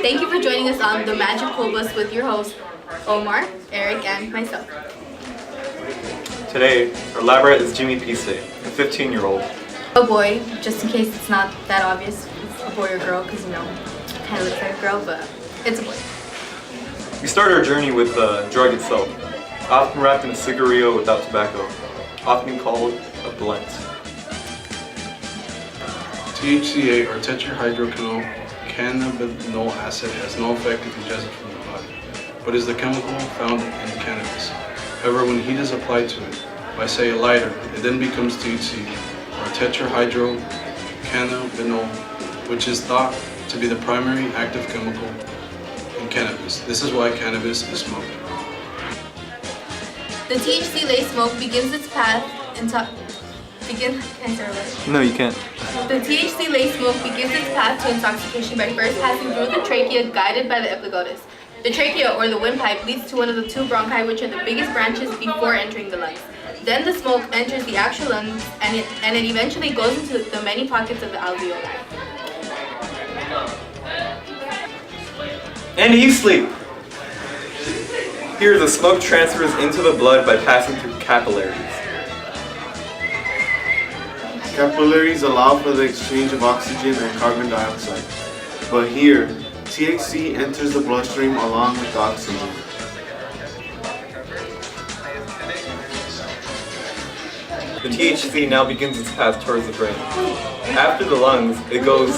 Thank you for joining us on the Magic Cool Bus with your hosts, Omar, Eric, and myself. Today, our lab rat is Jimmy Pise, a 15-year-old. Oh boy, just in case it's not that obvious, it's a boy or girl, because it kind of looks like a girl, but it's a boy. We start our journey with the drug itself, often wrapped in a cigarillo without tobacco, often called a blunt. THCA, or tetrahydrocannabinol acid, has no effect if ingested from the body, but is the chemical found in cannabis. However, when heat is applied to it by, say, a lighter, it then becomes THC, or tetrahydrocannabinol, which is thought to be the primary active chemical in cannabis. This is why cannabis is smoked. The THC-laced smoke begins its path into... Can I start over? No, you can't. The THC-laced smoke begins its path to intoxication by first passing through the trachea, guided by the epiglottis. The trachea, or the windpipe, leads to one of the two bronchi, which are the biggest branches, before entering the lungs. Then the smoke enters the actual lungs, and it eventually goes into the many pockets of the alveoli. And you sleep! Here, the smoke transfers into the blood by passing through capillaries. Capillaries allow for the exchange of oxygen and carbon dioxide, but here, THC enters the bloodstream along with the oxygen. The THC now begins its path towards the brain. After the lungs, it goes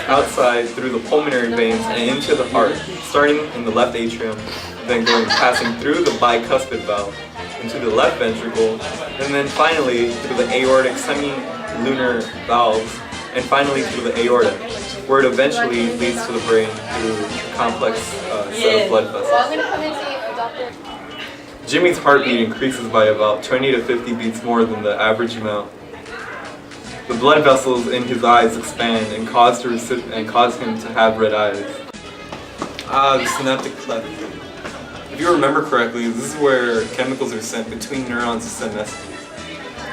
outside through the pulmonary veins and into the heart, starting in the left atrium, then passing through the bicuspid valve into the left ventricle, and then finally through the aortic semilunar valves, and finally through the aorta, where it eventually leads to the brain through a complex set of blood vessels. Jimmy's heartbeat increases by about 20 to 50 beats more than the average amount. The blood vessels in his eyes expand and cause him to have red eyes. The synaptic cleft. If you remember correctly, this is where chemicals are sent between neurons to send messages.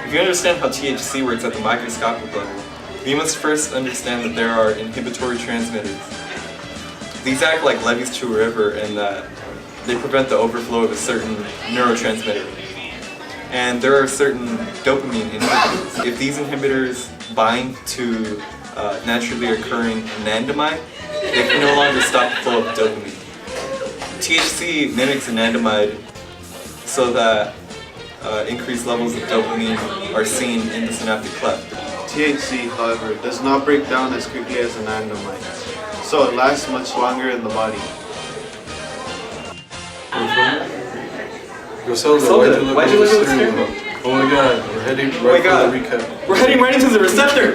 If you understand how THC works at the microscopic level, you must first understand that there are inhibitory transmitters. These act like levees to a river in that they prevent the overflow of a certain neurotransmitter. And there are certain dopamine inhibitors. If these inhibitors bind to naturally occurring anandamide, they can no longer stop the flow of dopamine. THC mimics anandamide so that increased levels of dopamine are seen in the synaptic cleft. THC, however, does not break down as quickly as anandamide, so it lasts much longer in the body. Why'd you look at the steering wheel? Oh my god, we're heading right for the recap. We're heading right into the receptor!